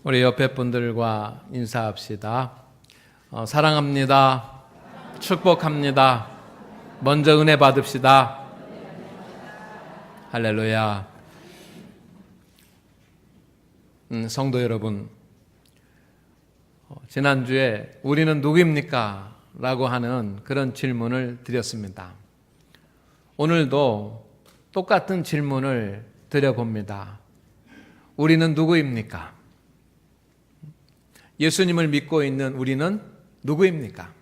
우리 옆에 분들과 인사합시다. 사랑합니다. 축복합니다. 먼저 은혜 받읍시다. 할렐루야. 성도 여러분, 지난주에 우리는 누구입니까? 라고 하는 그런 질문을 드렸습니다. 오늘도 똑같은 질문을 드려봅니다. 우리는 누구입니까? 예수님을 믿고 있는 우리는 누구입니까?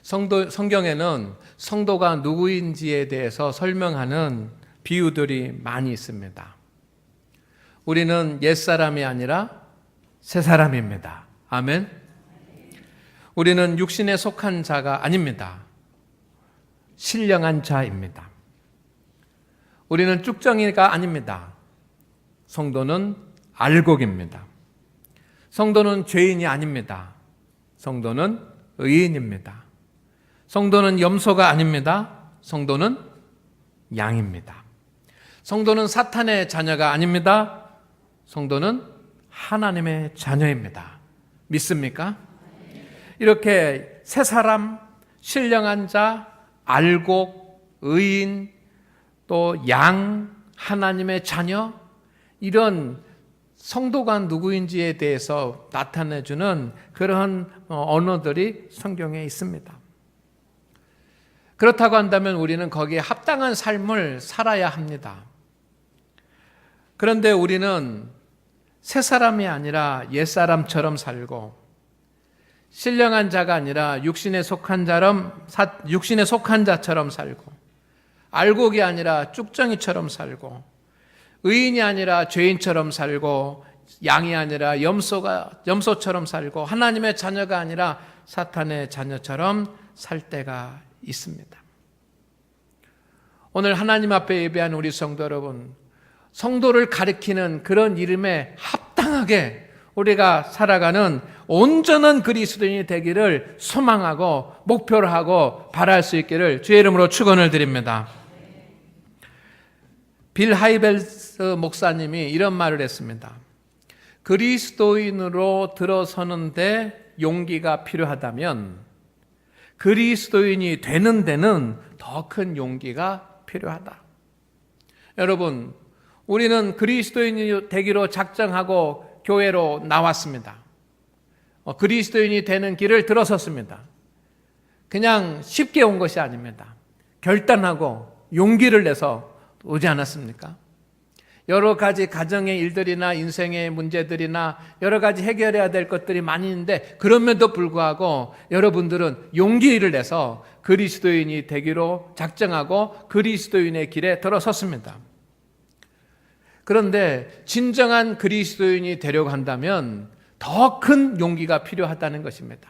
성경에는 성도가 누구인지에 대해서 설명하는 비유들이 많이 있습니다. 우리는 옛사람이 아니라 새사람입니다. 아멘. 우리는 육신에 속한 자가 아닙니다. 신령한 자입니다. 우리는 쭉정이가 아닙니다. 성도는 알곡입니다. 성도는 죄인이 아닙니다. 성도는 의인입니다. 성도는 염소가 아닙니다. 성도는 양입니다. 성도는 사탄의 자녀가 아닙니다. 성도는 하나님의 자녀입니다. 믿습니까? 이렇게 새 사람, 신령한 자, 알곡, 의인, 또 양, 하나님의 자녀, 이런 성도가 누구인지에 대해서 나타내주는 그런 언어들이 성경에 있습니다. 그렇다고 한다면 우리는 거기에 합당한 삶을 살아야 합니다. 그런데 우리는 새 사람이 아니라 옛 사람처럼 살고, 신령한 자가 아니라 육신에 속한 자처럼 살고, 알곡이 아니라 쭉정이처럼 살고, 의인이 아니라 죄인처럼 살고, 양이 아니라 염소처럼 살고, 하나님의 자녀가 아니라 사탄의 자녀처럼 살 때가 있습니다. 오늘 하나님 앞에 예배한 우리 성도 여러분, 성도를 가리키는 그런 이름에 합당하게 우리가 살아가는 온전한 그리스도인이 되기를 소망하고 목표로 하고 바랄 수 있기를 주의 이름으로 축원을 드립니다. 빌 하이벨스 목사님이 이런 말을 했습니다. 그리스도인으로 들어서는데 용기가 필요하다면 그리스도인이 되는 데는 더 큰 용기가 필요하다. 여러분, 우리는 그리스도인이 되기로 작정하고 교회로 나왔습니다. 그리스도인이 되는 길을 들어섰습니다. 그냥 쉽게 온 것이 아닙니다. 결단하고 용기를 내서 오지 않았습니까? 여러 가지 가정의 일들이나 인생의 문제들이나 여러 가지 해결해야 될 것들이 많이 있는데, 그럼에도 불구하고 여러분들은 용기를 내서 그리스도인이 되기로 작정하고 그리스도인의 길에 들어섰습니다. 그런데 진정한 그리스도인이 되려고 한다면 더 큰 용기가 필요하다는 것입니다.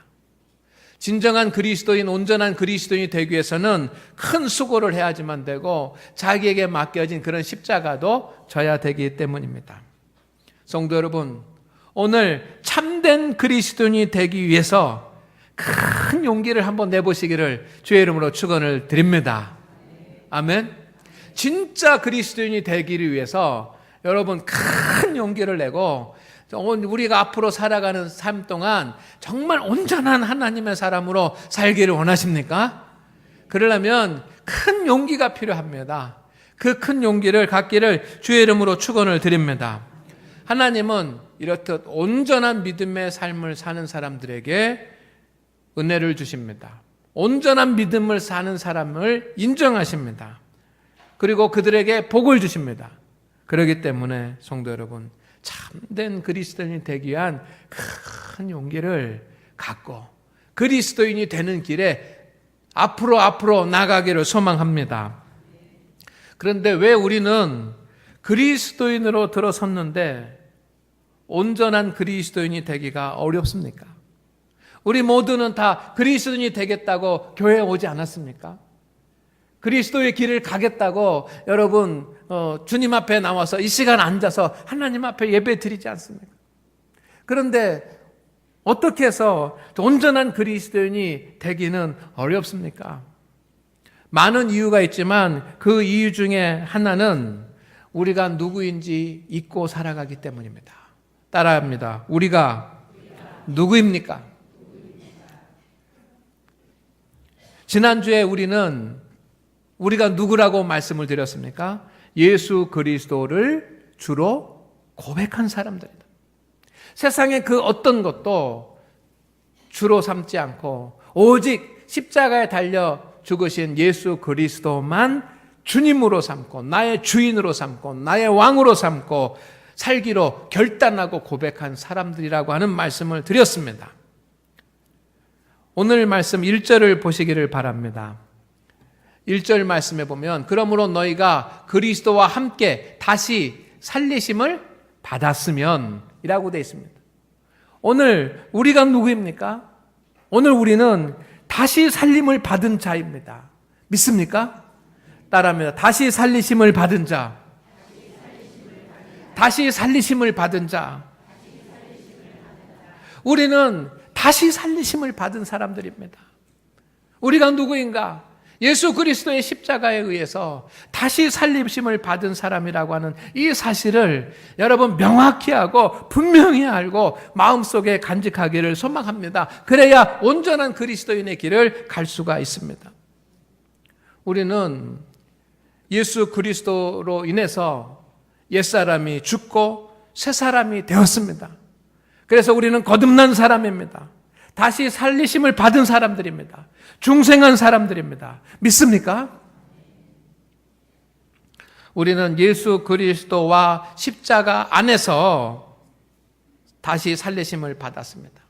진정한 그리스도인, 온전한 그리스도인이 되기 위해서는 큰 수고를 해야지만 되고 자기에게 맡겨진 그런 십자가도 져야 되기 때문입니다. 성도 여러분, 오늘 참된 그리스도인이 되기 위해서 큰 용기를 한번 내보시기를 주의 이름으로 축원을 드립니다. 아멘. 진짜 그리스도인이 되기를 위해서 여러분 큰 용기를 내고 우리가 앞으로 살아가는 삶 동안 정말 온전한 하나님의 사람으로 살기를 원하십니까? 그러려면 큰 용기가 필요합니다. 그 큰 용기를 갖기를 주의 이름으로 축원을 드립니다. 하나님은 이렇듯 온전한 믿음의 삶을 사는 사람들에게 은혜를 주십니다. 온전한 믿음을 사는 사람을 인정하십니다. 그리고 그들에게 복을 주십니다. 그렇기 때문에 성도 여러분, 참된 그리스도인이 되기 위한 큰 용기를 갖고 그리스도인이 되는 길에 앞으로 나가기를 소망합니다. 그런데 왜 우리는 그리스도인으로 들어섰는데 온전한 그리스도인이 되기가 어렵습니까? 우리 모두는 다 그리스도인이 되겠다고 교회에 오지 않았습니까? 그리스도의 길을 가겠다고 여러분 주님 앞에 나와서 이 시간 앉아서 하나님 앞에 예배 드리지 않습니까? 그런데 어떻게 해서 온전한 그리스도인이 되기는 어렵습니까? 많은 이유가 있지만 그 이유 중에 하나는 우리가 누구인지 잊고 살아가기 때문입니다. 따라합니다. 우리가 누구입니까? 지난주에 우리가 누구라고 말씀을 드렸습니까? 예수 그리스도를 주로 고백한 사람들이다. 세상의 그 어떤 것도 주로 삼지 않고 오직 십자가에 달려 죽으신 예수 그리스도만 주님으로 삼고 나의 주인으로 삼고 나의 왕으로 삼고 살기로 결단하고 고백한 사람들이라고 하는 말씀을 드렸습니다. 오늘 말씀 1절을 보시기를 바랍니다. 1절 말씀에 보면 그러므로 너희가 그리스도와 함께 다시 살리심을 받았으면 이라고 되어 있습니다. 오늘 우리가 누구입니까? 오늘 우리는 다시 살림을 받은 자입니다. 믿습니까? 따라합니다. 다시 살리심을 받은 자. 다시 살리심을 받은 자. 우리는 다시 살리심을 받은 사람들입니다. 우리가 누구인가? 예수 그리스도의 십자가에 의해서 다시 살리심을 받은 사람이라고 하는 이 사실을 여러분 명확히 하고 분명히 알고 마음속에 간직하기를 소망합니다. 그래야 온전한 그리스도인의 길을 갈 수가 있습니다. 우리는 예수 그리스도로 인해서 옛사람이 죽고 새사람이 되었습니다. 그래서 우리는 거듭난 사람입니다. 다시 살리심을 받은 사람들입니다. 중생한 사람들입니다. 믿습니까? 우리는 예수 그리스도와 십자가 안에서 다시 살리심을 받았습니다.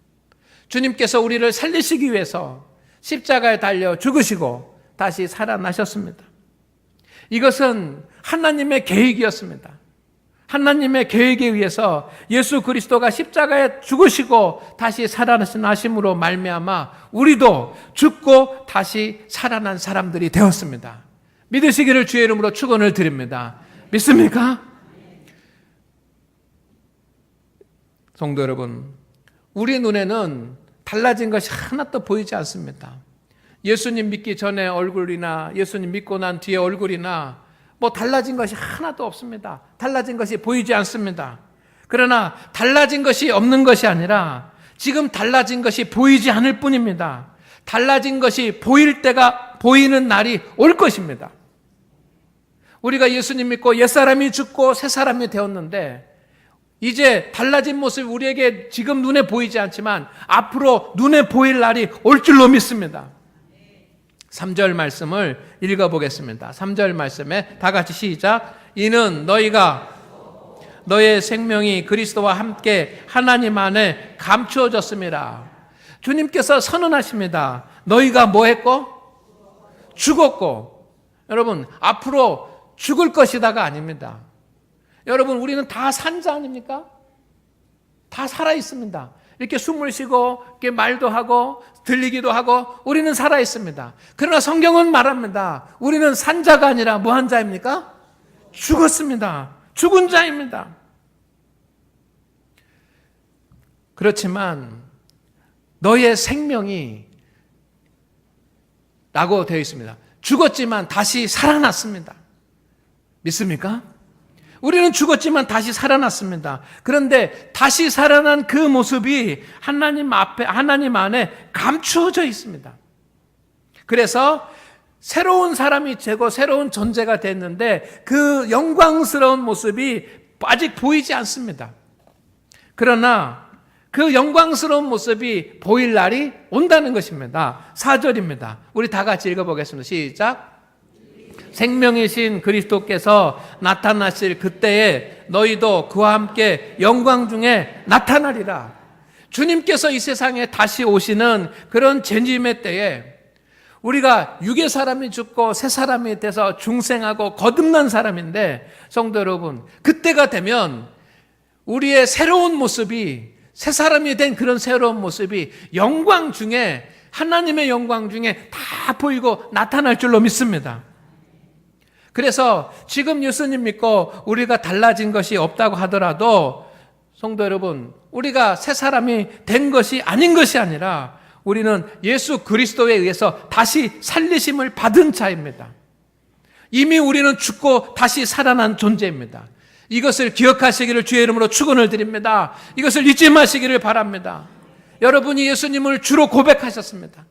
주님께서 우리를 살리시기 위해서 십자가에 달려 죽으시고 다시 살아나셨습니다. 이것은 하나님의 계획이었습니다. 하나님의 계획에 의해서 예수 그리스도가 십자가에 죽으시고 다시 살아나심으로 말미암아 우리도 죽고 다시 살아난 사람들이 되었습니다. 믿으시기를 주의 이름으로 축원을 드립니다. 믿습니까? 성도 여러분, 우리 눈에는 달라진 것이 하나도 보이지 않습니다. 예수님 믿기 전에 얼굴이나 예수님 믿고 난 뒤에 얼굴이나 달라진 것이 하나도 없습니다. 달라진 것이 보이지 않습니다. 그러나 달라진 것이 없는 것이 아니라 지금 달라진 것이 보이지 않을 뿐입니다. 달라진 것이 보일 때가 보이는 날이 올 것입니다. 우리가 예수님 믿고 옛사람이 죽고 새사람이 되었는데 이제 달라진 모습이 우리에게 지금 눈에 보이지 않지만 앞으로 눈에 보일 날이 올 줄로 믿습니다. 3절 말씀을 읽어보겠습니다. 3절 말씀에 다 같이 시작. 이는 너희가 너의 생명이 그리스도와 함께 하나님 안에 감추어졌습니다. 주님께서 선언하십니다. 너희가 뭐 했고? 죽었고. 여러분, 앞으로 죽을 것이다가 아닙니다. 여러분, 우리는 다 산 자 아닙니까? 다 살아 있습니다. 이렇게 숨을 쉬고 이렇게 말도 하고 들리기도 하고 우리는 살아 있습니다. 그러나 성경은 말합니다. 우리는 산 자가 아니라 뭐 한 자입니까? 죽었습니다. 죽은 자입니다. 그렇지만 너의 생명이 라고 되어 있습니다. 죽었지만 다시 살아났습니다. 믿습니까? 우리는 죽었지만 다시 살아났습니다. 그런데 다시 살아난 그 모습이 하나님 앞에, 하나님 안에 감추어져 있습니다. 그래서 새로운 사람이 되고 새로운 존재가 됐는데 그 영광스러운 모습이 아직 보이지 않습니다. 그러나 그 영광스러운 모습이 보일 날이 온다는 것입니다. 4절입니다. 우리 다 같이 읽어보겠습니다. 시작. 생명이신 그리스도께서 나타나실 그때에 너희도 그와 함께 영광 중에 나타나리라. 주님께서 이 세상에 다시 오시는 그런 재림의 때에 우리가 육의 사람이 죽고 새 사람이 돼서 중생하고 거듭난 사람인데 성도 여러분, 그때가 되면 우리의 새로운 모습이 새 사람이 된 그런 새로운 모습이 영광 중에 하나님의 영광 중에 다 보이고 나타날 줄로 믿습니다. 그래서 지금 예수님 믿고 우리가 달라진 것이 없다고 하더라도 성도 여러분, 우리가 새 사람이 된 것이 아닌 것이 아니라 우리는 예수 그리스도에 의해서 다시 살리심을 받은 자입니다. 이미 우리는 죽고 다시 살아난 존재입니다. 이것을 기억하시기를 주의 이름으로 축원을 드립니다. 이것을 잊지 마시기를 바랍니다. 여러분이 예수님을 주로 고백하셨습니다.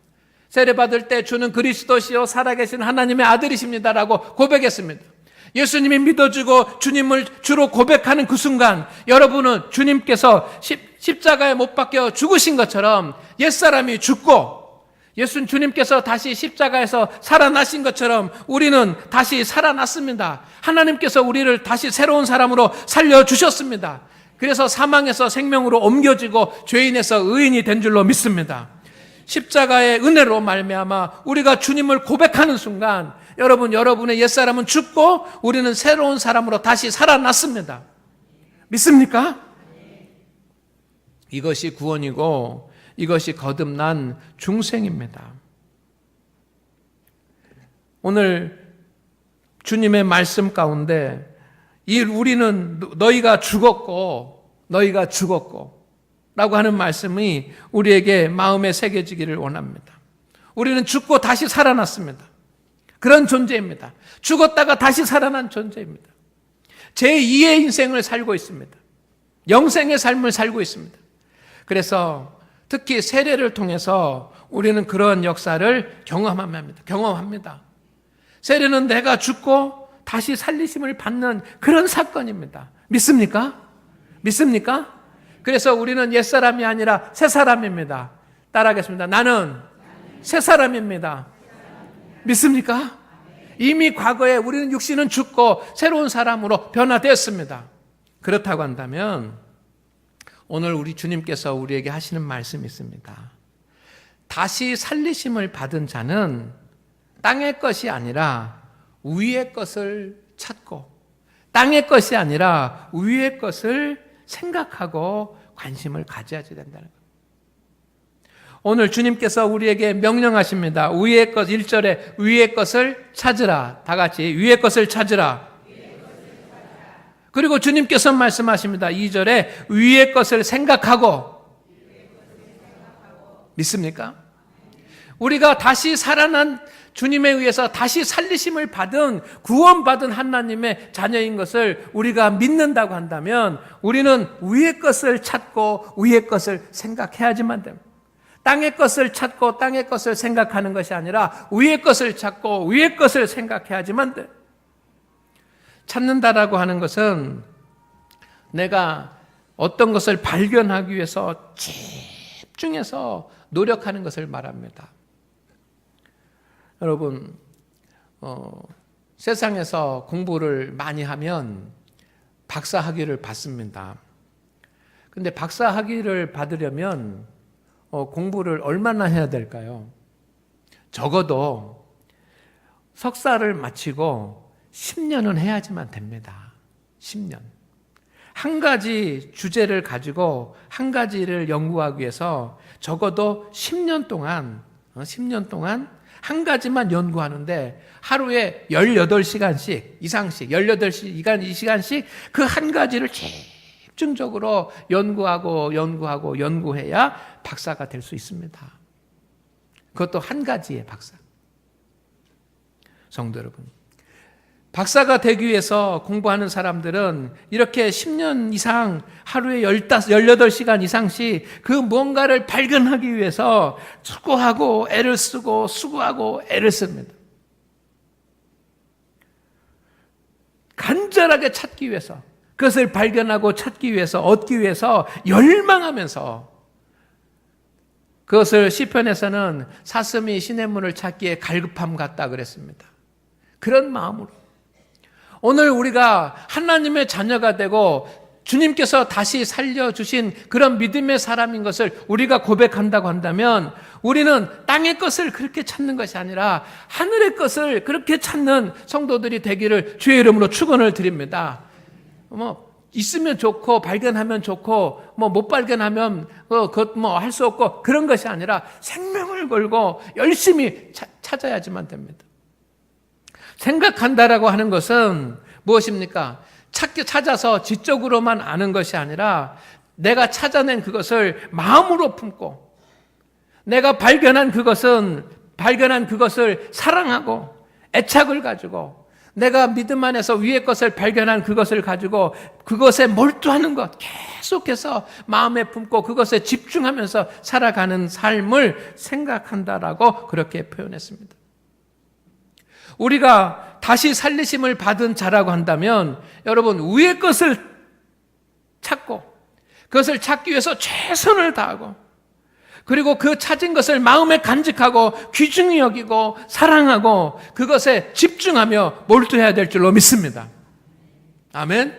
세례받을 때 주는 그리스도시요 살아계신 하나님의 아들이십니다라고 고백했습니다. 예수님이 믿어주고 주님을 주로 고백하는 그 순간 여러분은 주님께서 십자가에 못 박혀 죽으신 것처럼 옛사람이 죽고 주님께서 다시 십자가에서 살아나신 것처럼 우리는 다시 살아났습니다. 하나님께서 우리를 다시 새로운 사람으로 살려주셨습니다. 그래서 사망에서 생명으로 옮겨지고 죄인에서 의인이 된 줄로 믿습니다. 십자가의 은혜로 말미암아 우리가 주님을 고백하는 순간 여러분의 옛사람은 죽고 우리는 새로운 사람으로 다시 살아났습니다. 믿습니까? 이것이 구원이고 이것이 거듭난 중생입니다. 오늘 주님의 말씀 가운데 우리는 너희가 죽었고 라고 하는 말씀이 우리에게 마음에 새겨지기를 원합니다. 우리는 죽고 다시 살아났습니다. 그런 존재입니다. 죽었다가 다시 살아난 존재입니다. 제2의 인생을 살고 있습니다. 영생의 삶을 살고 있습니다. 그래서 특히 세례를 통해서 우리는 그런 역사를 경험합니다. 세례는 내가 죽고 다시 살리심을 받는 그런 사건입니다. 믿습니까? 그래서 우리는 옛사람이 아니라 새사람입니다. 따라하겠습니다. 나는 새사람입니다. 믿습니까? 이미 과거에 우리는 육신은 죽고 새로운 사람으로 변화되었습니다. 그렇다고 한다면 오늘 우리 주님께서 우리에게 하시는 말씀이 있습니다. 다시 살리심을 받은 자는 땅의 것이 아니라 위의 것을 찾고 땅의 것이 아니라 위의 것을 생각하고 관심을 가져야 된다는 겁니다. 오늘 주님께서 우리에게 명령하십니다. 위의 것 1절에 위의 것을 찾으라. 다 같이 위의 것을 찾으라. 그리고 주님께서 말씀하십니다. 2절에 위의 것을 생각하고. 믿습니까? 우리가 다시 살아난 주님에 의해서 다시 살리심을 받은 구원받은 하나님의 자녀인 것을 우리가 믿는다고 한다면 우리는 위의 것을 찾고 위의 것을 생각해야지만 됩니다. 땅의 것을 찾고 땅의 것을 생각하는 것이 아니라 위의 것을 찾고 위의 것을 생각해야지만 돼. 찾는다라고 하는 것은 내가 어떤 것을 발견하기 위해서 집중해서 노력하는 것을 말합니다. 여러분, 세상에서 공부를 많이 하면 박사 학위를 받습니다. 근데 박사 학위를 받으려면 공부를 얼마나 해야 될까요? 적어도 석사를 마치고 10년은 해야지만 됩니다. 10년. 한 가지 주제를 가지고 한 가지를 연구하기 위해서 적어도 10년 동안 한 가지만 연구하는데 하루에 18시간씩 이상씩 18시간씩 그 한 가지를 집중적으로 연구해야 박사가 될 수 있습니다. 그것도 한 가지의 박사. 성도 여러분, 박사가 되기 위해서 공부하는 사람들은 이렇게 10년 이상 하루에 18시간 이상씩 그 뭔가를 발견하기 위해서 수고하고 애를 씁니다. 간절하게 찾기 위해서, 그것을 발견하고 찾기 위해서, 얻기 위해서 열망하면서, 그것을 시편에서는 사슴이 시냇물을 찾기에 갈급함 같다 그랬습니다. 그런 마음으로 오늘 우리가 하나님의 자녀가 되고 주님께서 다시 살려주신 그런 믿음의 사람인 것을 우리가 고백한다고 한다면 우리는 땅의 것을 그렇게 찾는 것이 아니라 하늘의 것을 그렇게 찾는 성도들이 되기를 주의 이름으로 축원을 드립니다. 있으면 좋고 발견하면 좋고 못 발견하면 그것 할 수 없고 그런 것이 아니라 생명을 걸고 열심히 찾아야지만 됩니다. 생각한다라고 하는 것은 무엇입니까? 찾아서 지적으로만 아는 것이 아니라 내가 찾아낸 그것을 마음으로 품고 내가 발견한 그것을 사랑하고 애착을 가지고 내가 믿음 안에서 위의 것을 발견한 그것을 가지고 그것에 몰두하는 것, 계속해서 마음에 품고 그것에 집중하면서 살아가는 삶을 생각한다라고 그렇게 표현했습니다. 우리가 다시 살리심을 받은 자라고 한다면 여러분, 위의 것을 찾고 그것을 찾기 위해서 최선을 다하고 그리고 그 찾은 것을 마음에 간직하고 귀중히 여기고 사랑하고 그것에 집중하며 몰두해야 될 줄로 믿습니다. 아멘.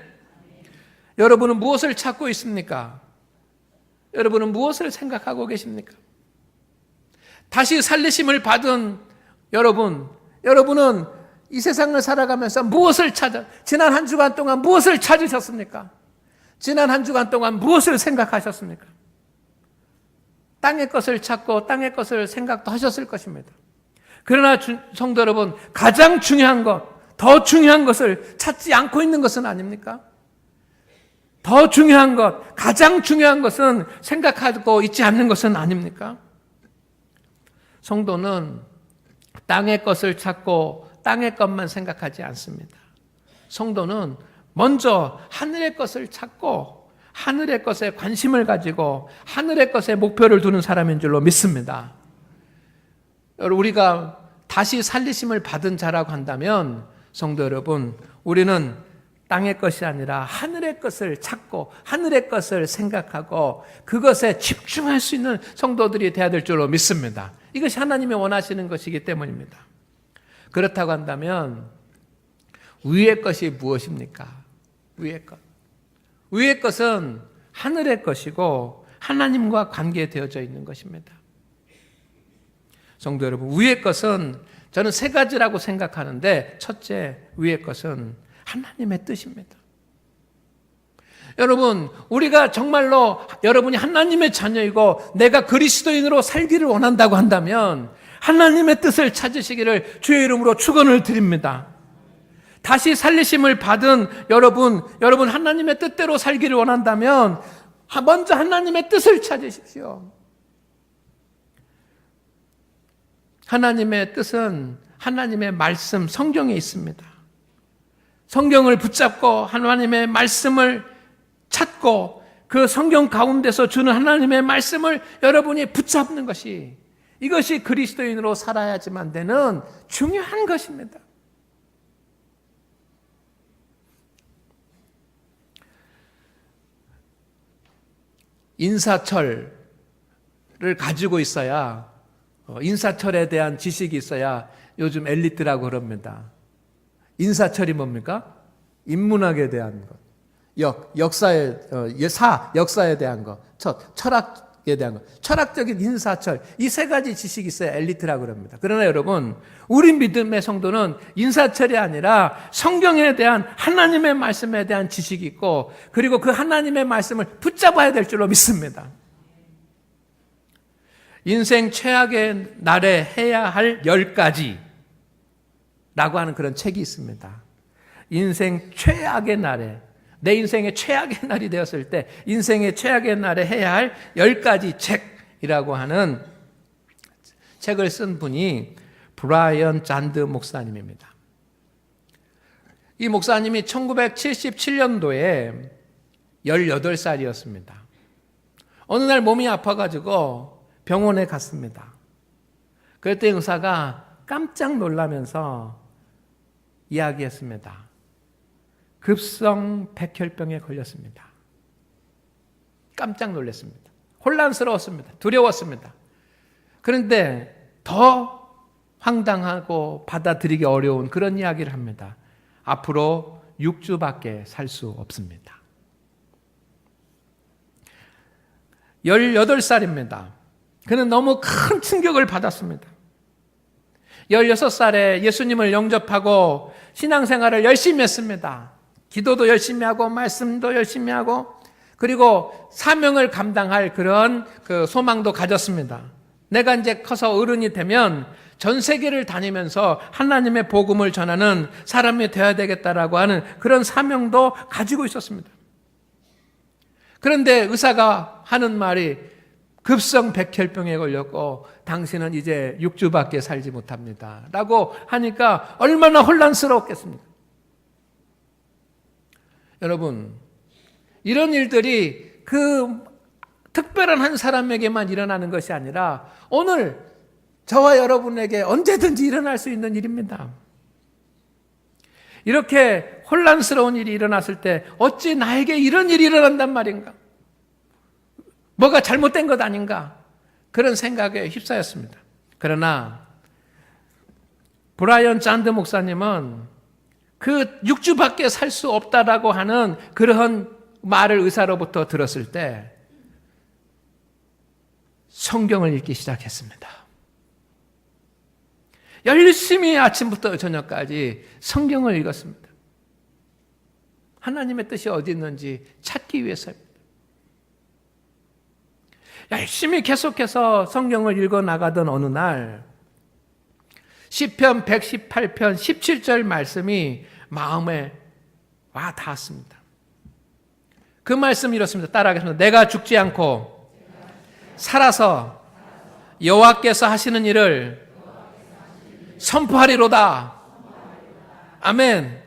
여러분은 무엇을 찾고 있습니까? 여러분은 무엇을 생각하고 계십니까? 다시 살리심을 받은 여러분은 이 세상을 살아가면서 무엇을 지난 한 주간 동안 무엇을 찾으셨습니까? 지난 한 주간 동안 무엇을 생각하셨습니까? 땅의 것을 찾고 땅의 것을 생각도 하셨을 것입니다. 그러나 성도 여러분, 가장 중요한 것, 더 중요한 것을 찾지 않고 있는 것은 아닙니까? 더 중요한 것, 가장 중요한 것은 생각하고 있지 않는 것은 아닙니까? 성도는 땅의 것을 찾고 땅의 것만 생각하지 않습니다. 성도는 먼저 하늘의 것을 찾고 하늘의 것에 관심을 가지고 하늘의 것에 목표를 두는 사람인 줄로 믿습니다. 우리가 다시 살리심을 받은 자라고 한다면 성도 여러분, 우리는 땅의 것이 아니라 하늘의 것을 찾고 하늘의 것을 생각하고 그것에 집중할 수 있는 성도들이 되어야 될 줄로 믿습니다. 이것이 하나님이 원하시는 것이기 때문입니다. 그렇다고 한다면 위의 것이 무엇입니까? 위의 것. 위의 것은 하늘의 것이고 하나님과 관계되어져 있는 것입니다. 성도 여러분, 위의 것은 저는 세 가지라고 생각하는데 첫째, 위의 것은 하나님의 뜻입니다. 여러분, 우리가 정말로 여러분이 하나님의 자녀이고 내가 그리스도인으로 살기를 원한다고 한다면 하나님의 뜻을 찾으시기를 주의 이름으로 축원을 드립니다. 다시 살리심을 받은 여러분 하나님의 뜻대로 살기를 원한다면 먼저 하나님의 뜻을 찾으십시오. 하나님의 뜻은 하나님의 말씀, 성경에 있습니다. 성경을 붙잡고 하나님의 말씀을 찾고 그 성경 가운데서 주는 하나님의 말씀을 여러분이 붙잡는 것이, 이것이 그리스도인으로 살아야지만 되는 중요한 것입니다. 인사철을 가지고 있어야, 인사철에 대한 지식이 있어야 요즘 엘리트라고 그럽니다. 인사철이 뭡니까? 인문학에 대한 것, 역사에 대한 것, 철학에 대한 것, 철학적인 인사철, 이 세 가지 지식이 있어야 엘리트라고 그럽니다. 그러나 여러분, 우리 믿음의 성도는 인사철이 아니라 성경에 대한 하나님의 말씀에 대한 지식이 있고 그리고 그 하나님의 말씀을 붙잡아야 될 줄로 믿습니다. 인생 최악의 날에 해야 할 10가지 라고 하는 그런 책이 있습니다. 인생 최악의 날에, 내 인생의 최악의 날이 되었을 때 인생의 최악의 날에 해야 할 10가지 책이라고 하는 책을 쓴 분이 브라이언 잔드 목사님입니다. 이 목사님이 1977년도에 18살이었습니다. 어느 날 몸이 아파가지고 병원에 갔습니다. 그때 의사가 깜짝 놀라면서 이야기했습니다. 급성 백혈병에 걸렸습니다. 깜짝 놀랐습니다. 혼란스러웠습니다. 두려웠습니다. 그런데 더 황당하고 받아들이기 어려운 그런 이야기를 합니다. 앞으로 6주밖에 살 수 없습니다. 18살입니다. 그는 너무 큰 충격을 받았습니다. 16살에 예수님을 영접하고 신앙생활을 열심히 했습니다. 기도도 열심히 하고 말씀도 열심히 하고 그리고 사명을 감당할 그런 그 소망도 가졌습니다. 내가 이제 커서 어른이 되면 전 세계를 다니면서 하나님의 복음을 전하는 사람이 되어야 되겠다라고 하는 그런 사명도 가지고 있었습니다. 그런데 의사가 하는 말이 급성 백혈병에 걸렸고 당신은 이제 6주밖에 살지 못합니다 라고 하니까 얼마나 혼란스러웠겠습니까? 여러분, 이런 일들이 그 특별한 한 사람에게만 일어나는 것이 아니라 오늘 저와 여러분에게 언제든지 일어날 수 있는 일입니다. 이렇게 혼란스러운 일이 일어났을 때 어찌 나에게 이런 일이 일어난단 말인가? 뭐가 잘못된 것 아닌가? 그런 생각에 휩싸였습니다. 그러나 브라이언 잔드 목사님은 그 육주밖에 살 수 없다라고 하는 그러한 말을 의사로부터 들었을 때 성경을 읽기 시작했습니다. 열심히 아침부터 저녁까지 성경을 읽었습니다. 하나님의 뜻이 어디 있는지 찾기 위해서입니다. 열심히 계속해서 성경을 읽어 나가던 어느 날 시편 118편 17절 말씀이 마음에 와 닿았습니다. 그 말씀이 이렇습니다. 따라하겠습니다. 내가 죽지 않고 살아서 여호와께서 하시는 일을 선포하리로다. 아멘.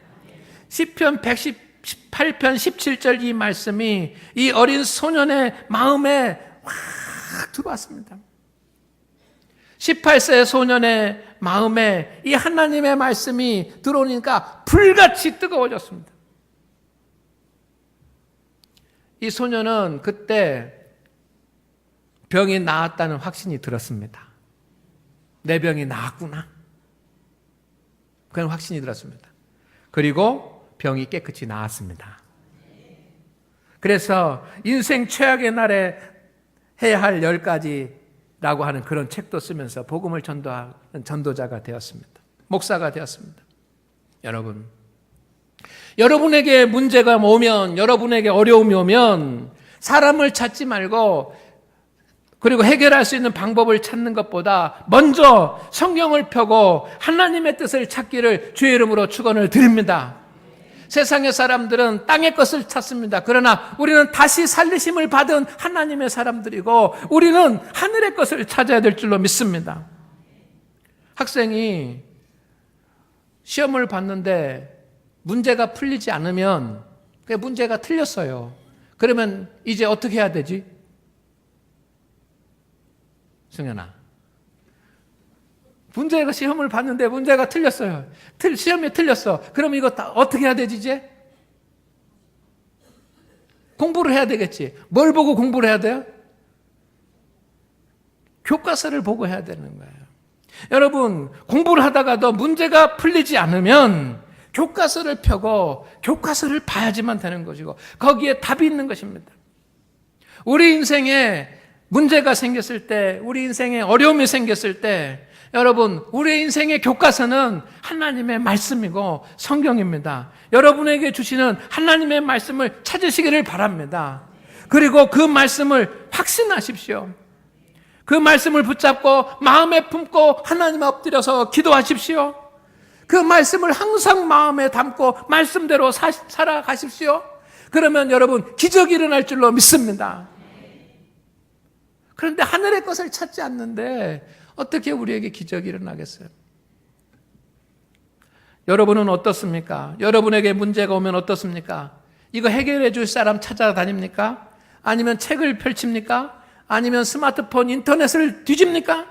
시편 118편 17절 이 말씀이 이 어린 소년의 마음에 확 들어왔습니다. 18세 소년의 마음에 이 하나님의 말씀이 들어오니까 불같이 뜨거워졌습니다. 이 소년은 그때 병이 나았다는 확신이 들었습니다. 내 병이 나았구나. 그런 확신이 들었습니다. 그리고 병이 깨끗이 나았습니다. 그래서 인생 최악의 날에 해야 할 10가지라고 하는 그런 책도 쓰면서 복음을 전도하는 전도자가 되었습니다. 목사가 되었습니다. 여러분, 여러분에게 문제가 오면, 여러분에게 어려움이 오면 사람을 찾지 말고 그리고 해결할 수 있는 방법을 찾는 것보다 먼저 성경을 펴고 하나님의 뜻을 찾기를 주의 이름으로 축원을 드립니다. 세상의 사람들은 땅의 것을 찾습니다. 그러나 우리는 다시 살리심을 받은 하나님의 사람들이고 우리는 하늘의 것을 찾아야 될 줄로 믿습니다. 학생이 시험을 봤는데 문제가 풀리지 않으면 그 문제가 틀렸어요. 그러면 이제 어떻게 해야 되지? 승현아, 문제가 시험을 봤는데 문제가 틀렸어요. 시험에 틀렸어. 그럼 이거 어떻게 해야 되지 이제? 공부를 해야 되겠지. 뭘 보고 공부를 해야 돼요? 교과서를 보고 해야 되는 거예요. 여러분, 공부를 하다가도 문제가 풀리지 않으면 교과서를 펴고 교과서를 봐야지만 되는 것이고 거기에 답이 있는 것입니다. 우리 인생에 문제가 생겼을 때, 우리 인생에 어려움이 생겼을 때 여러분, 우리 인생의 교과서는 하나님의 말씀이고 성경입니다. 여러분에게 주시는 하나님의 말씀을 찾으시기를 바랍니다. 그리고 그 말씀을 확신하십시오. 그 말씀을 붙잡고 마음에 품고 하나님 엎드려서 기도하십시오. 그 말씀을 항상 마음에 담고 말씀대로 살아가십시오. 그러면 여러분 기적이 일어날 줄로 믿습니다. 그런데 하늘의 것을 찾지 않는데 어떻게 우리에게 기적이 일어나겠어요? 여러분은 어떻습니까? 여러분에게 문제가 오면 어떻습니까? 이거 해결해 줄 사람 찾아다닙니까? 아니면 책을 펼칩니까? 아니면 스마트폰, 인터넷을 뒤집니까?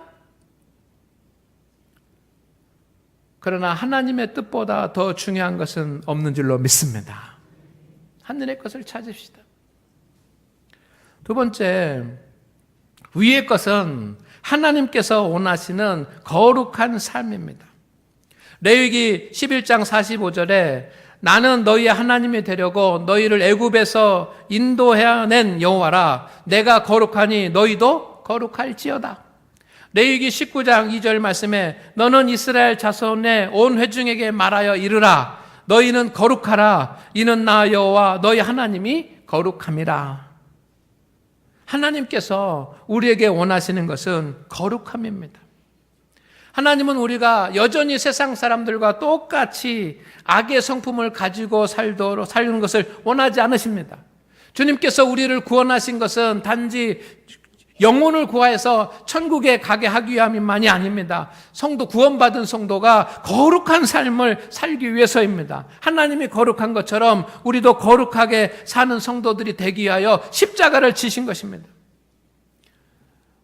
그러나 하나님의 뜻보다 더 중요한 것은 없는 줄로 믿습니다. 하늘의 것을 찾읍시다. 두 번째, 위의 것은 하나님께서 원하시는 거룩한 삶입니다. 레위기 11장 45절에 나는 너희의 하나님이 되려고 너희를 애굽에서 인도해낸 여호와라. 내가 거룩하니 너희도 거룩할지어다. 레위기 19장 2절 말씀에 너는 이스라엘 자손의 온 회중에게 말하여 이르라. 너희는 거룩하라. 이는 나 여호와 너희 하나님이 거룩함이라. 하나님께서 우리에게 원하시는 것은 거룩함입니다. 하나님은 우리가 여전히 세상 사람들과 똑같이 악의 성품을 가지고 살는 것을 원하지 않으십니다. 주님께서 우리를 구원하신 것은 단지 영혼을 구하여서 천국에 가게 하기 위함만이 아닙니다. 성도, 구원받은 성도가 거룩한 삶을 살기 위해서입니다. 하나님이 거룩한 것처럼 우리도 거룩하게 사는 성도들이 되기 위하여 십자가를 지신 것입니다.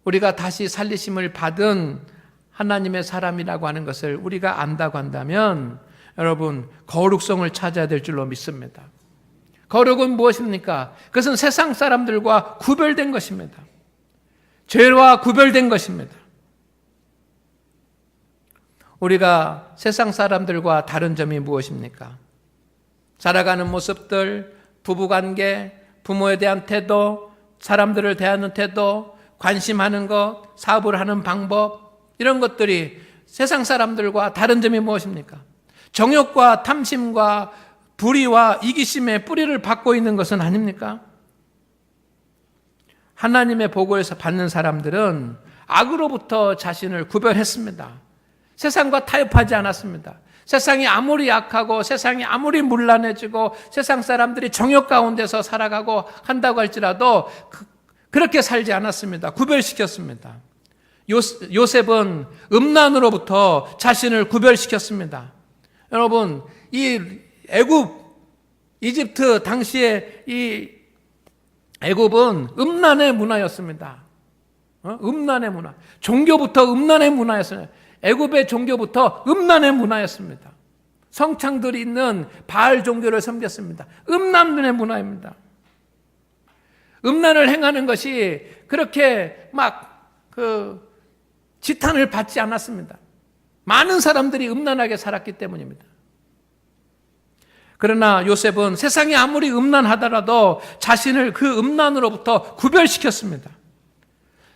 우리가 다시 살리심을 받은 하나님의 사람이라고 하는 것을 우리가 안다고 한다면 여러분, 거룩성을 찾아야 될 줄로 믿습니다. 거룩은 무엇입니까? 그것은 세상 사람들과 구별된 것입니다. 죄와 구별된 것입니다. 우리가 세상 사람들과 다른 점이 무엇입니까? 살아가는 모습들, 부부관계, 부모에 대한 태도, 사람들을 대하는 태도, 관심하는 것, 사업을 하는 방법, 이런 것들이 세상 사람들과 다른 점이 무엇입니까? 정욕과 탐심과 불의와 이기심의 뿌리를 받고 있는 것은 아닙니까? 하나님의 보고에서 받는 사람들은 악으로부터 자신을 구별했습니다. 세상과 타협하지 않았습니다. 세상이 아무리 약하고 세상이 아무리 문란해지고 세상 사람들이 정욕 가운데서 살아가고 한다고 할지라도 그렇게 살지 않았습니다. 구별시켰습니다. 요셉은 음란으로부터 자신을 구별시켰습니다. 여러분, 이 이집트 당시에 이 애굽은 음란의 문화였습니다. 음란의 문화. 종교부터 음란의 문화였어요. 애굽의 종교부터 음란의 문화였습니다. 성창들이 있는 바알 종교를 섬겼습니다. 음란의 문화입니다. 음란을 행하는 것이 그렇게 지탄을 받지 않았습니다. 많은 사람들이 음란하게 살았기 때문입니다. 그러나 요셉은 세상이 아무리 음란하더라도 자신을 그 음란으로부터 구별시켰습니다.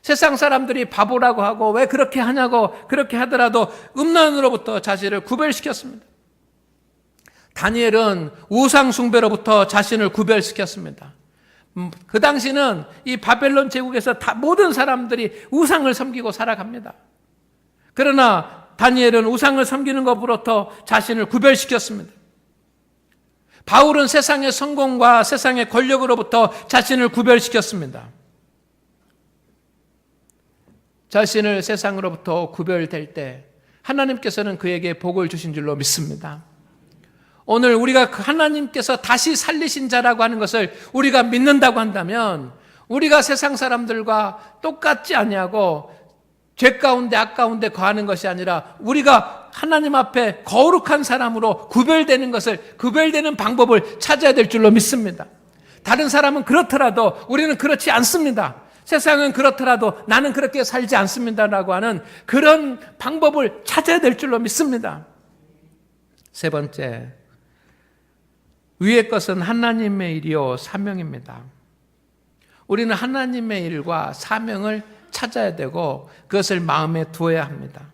세상 사람들이 바보라고 하고 왜 그렇게 하냐고 그렇게 하더라도 음란으로부터 자신을 구별시켰습니다. 다니엘은 우상 숭배로부터 자신을 구별시켰습니다. 그 당시는 이 바벨론 제국에서 모든 사람들이 우상을 섬기고 살아갑니다. 그러나 다니엘은 우상을 섬기는 것으로부터 자신을 구별시켰습니다. 바울은 세상의 성공과 세상의 권력으로부터 자신을 구별시켰습니다. 자신을 세상으로부터 구별될 때 하나님께서는 그에게 복을 주신 줄로 믿습니다. 오늘 우리가 하나님께서 다시 살리신 자라고 하는 것을 우리가 믿는다고 한다면 우리가 세상 사람들과 똑같지 아니하고 죄 가운데 악 가운데 거하는 것이 아니라 우리가 하나님 앞에 거룩한 사람으로 구별되는 방법을 찾아야 될 줄로 믿습니다. 다른 사람은 그렇더라도 우리는 그렇지 않습니다. 세상은 그렇더라도 나는 그렇게 살지 않습니다라고 하는 그런 방법을 찾아야 될 줄로 믿습니다. 세 번째, 위의 것은 하나님의 일이요 사명입니다. 우리는 하나님의 일과 사명을 찾아야 되고 그것을 마음에 두어야 합니다.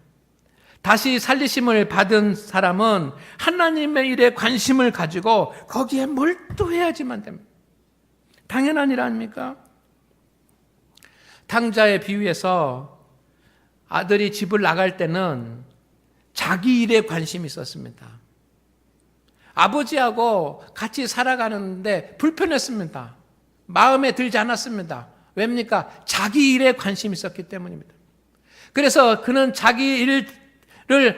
다시 살리심을 받은 사람은 하나님의 일에 관심을 가지고 거기에 몰두해야지만 됩니다. 당연한 일 아닙니까? 탕자의 비유에서 아들이 집을 나갈 때는 자기 일에 관심이 있었습니다. 아버지하고 같이 살아가는데 불편했습니다. 마음에 들지 않았습니다. 왜입니까? 자기 일에 관심이 있었기 때문입니다. 그래서 그는 자기 일을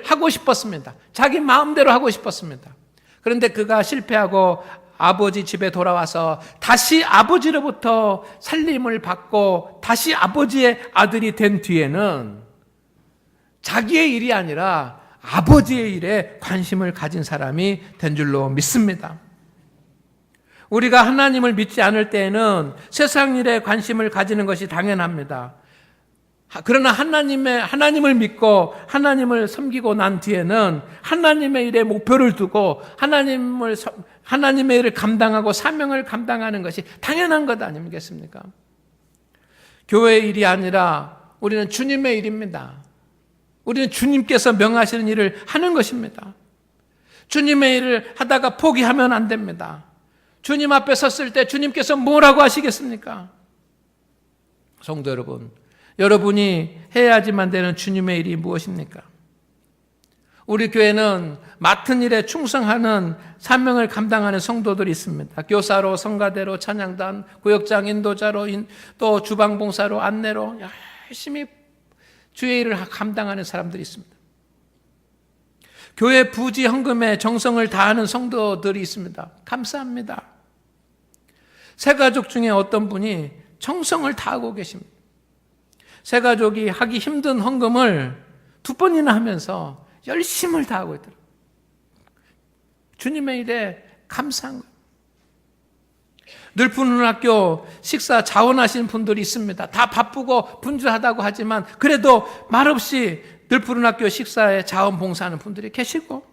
하고 싶었습니다. 자기 마음대로 하고 싶었습니다. 그런데 그가 실패하고 아버지 집에 돌아와서 다시 아버지로부터 살림을 받고 다시 아버지의 아들이 된 뒤에는 자기의 일이 아니라 아버지의 일에 관심을 가진 사람이 된 줄로 믿습니다. 우리가 하나님을 믿지 않을 때에는 세상 일에 관심을 가지는 것이 당연합니다. 그러나 하나님을 믿고 하나님을 섬기고 난 뒤에는 하나님의 일에 목표를 두고 하나님의 일을 감당하고 사명을 감당하는 것이 당연한 것 아니겠습니까? 교회의 일이 아니라 우리는 주님의 일입니다. 우리는 주님께서 명하시는 일을 하는 것입니다. 주님의 일을 하다가 포기하면 안 됩니다. 주님 앞에 섰을 때 주님께서 뭐라고 하시겠습니까? 성도 여러분, 여러분이 해야지만 되는 주님의 일이 무엇입니까? 우리 교회는 맡은 일에 충성하는 사명을 감당하는 성도들이 있습니다. 교사로, 성가대로, 찬양단, 구역장, 인도자로, 또 주방봉사로, 안내로 열심히 주의 일을 감당하는 사람들이 있습니다. 교회 부지 헌금에 정성을 다하는 성도들이 있습니다. 감사합니다. 새 가족 중에 어떤 분이 정성을 다하고 계십니다. 새 가족이 하기 힘든 헌금을 2번이나 하면서 열심을 다하고 있더라고요. 주님의 일에 감사한 거예요. 늘푸는 학교 식사 자원하시는 분들이 있습니다. 다 바쁘고 분주하다고 하지만 그래도 말없이 늘푸는 학교 식사에 자원봉사하는 분들이 계시고,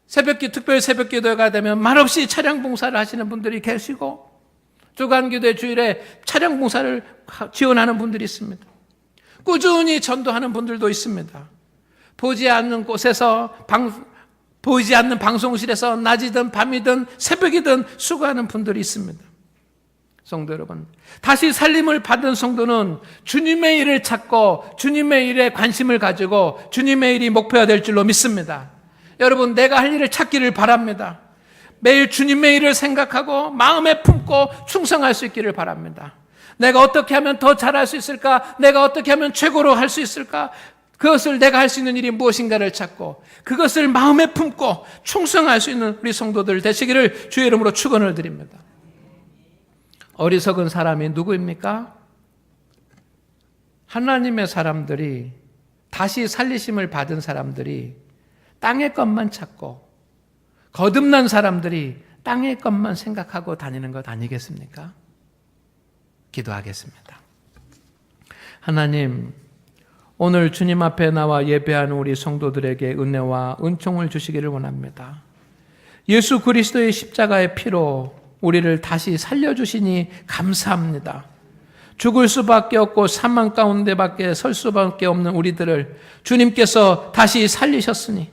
새벽기, 특별 새벽기도가 되면 말없이 차량봉사를 하시는 분들이 계시고, 주간기도의 주일에 차량봉사를 지원하는 분들이 있습니다. 꾸준히 전도하는 분들도 있습니다. 보이지 않는 곳에서 보이지 않는 방송실에서 낮이든 밤이든 새벽이든 수고하는 분들이 있습니다. 성도 여러분, 다시 살림을 받은 성도는 주님의 일을 찾고 주님의 일에 관심을 가지고 주님의 일이 목표가 될 줄로 믿습니다. 여러분, 내가 할 일을 찾기를 바랍니다. 매일 주님의 일을 생각하고 마음에 품고 충성할 수 있기를 바랍니다. 내가 어떻게 하면 더 잘할 수 있을까? 내가 어떻게 하면 최고로 할 수 있을까? 그것을 내가 할 수 있는 일이 무엇인가를 찾고 그것을 마음에 품고 충성할 수 있는 우리 성도들 되시기를 주의 이름으로 축원을 드립니다. 어리석은 사람이 누구입니까? 하나님의 사람들이, 다시 살리심을 받은 사람들이 땅의 것만 찾고 거듭난 사람들이 땅의 것만 생각하고 다니는 것 아니겠습니까? 기도하겠습니다. 하나님, 오늘 주님 앞에 나와 예배하는 우리 성도들에게 은혜와 은총을 주시기를 원합니다. 예수 그리스도의 십자가의 피로 우리를 다시 살려주시니 감사합니다. 죽을 수밖에 없고 사망 가운데밖에 설 수밖에 없는 우리들을 주님께서 다시 살리셨으니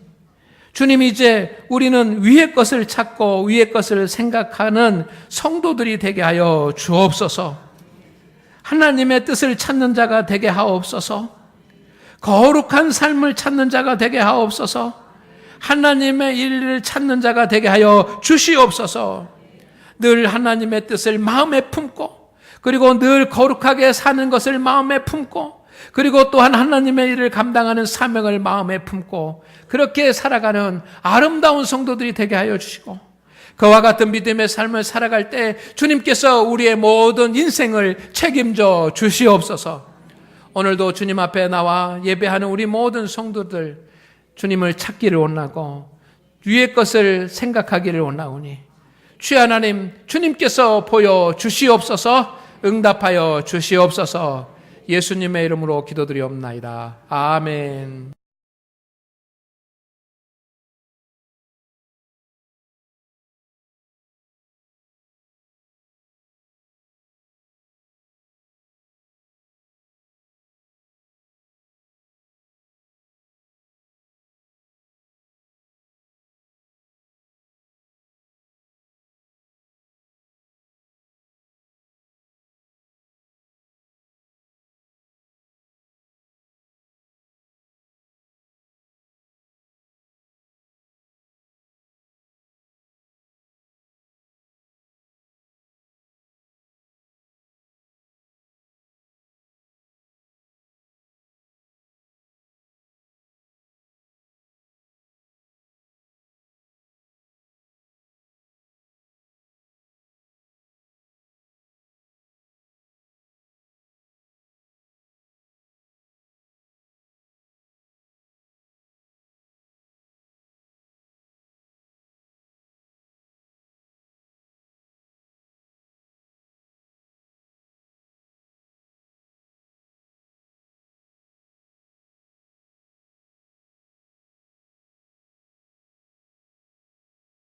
주님, 이제 우리는 위의 것을 찾고 위의 것을 생각하는 성도들이 되게 하여 주옵소서. 하나님의 뜻을 찾는 자가 되게 하옵소서. 거룩한 삶을 찾는 자가 되게 하옵소서. 하나님의 일을 찾는 자가 되게 하여 주시옵소서. 늘 하나님의 뜻을 마음에 품고, 그리고 늘 거룩하게 사는 것을 마음에 품고, 그리고 또한 하나님의 일을 감당하는 사명을 마음에 품고 그렇게 살아가는 아름다운 성도들이 되게 하여 주시고, 그와 같은 믿음의 삶을 살아갈 때 주님께서 우리의 모든 인생을 책임져 주시옵소서. 오늘도 주님 앞에 나와 예배하는 우리 모든 성도들, 주님을 찾기를 원하고 위의 것을 생각하기를 원하오니 주 하나님, 주님께서 보여 주시옵소서. 응답하여 주시옵소서. 예수님의 이름으로 기도드리옵나이다. 아멘.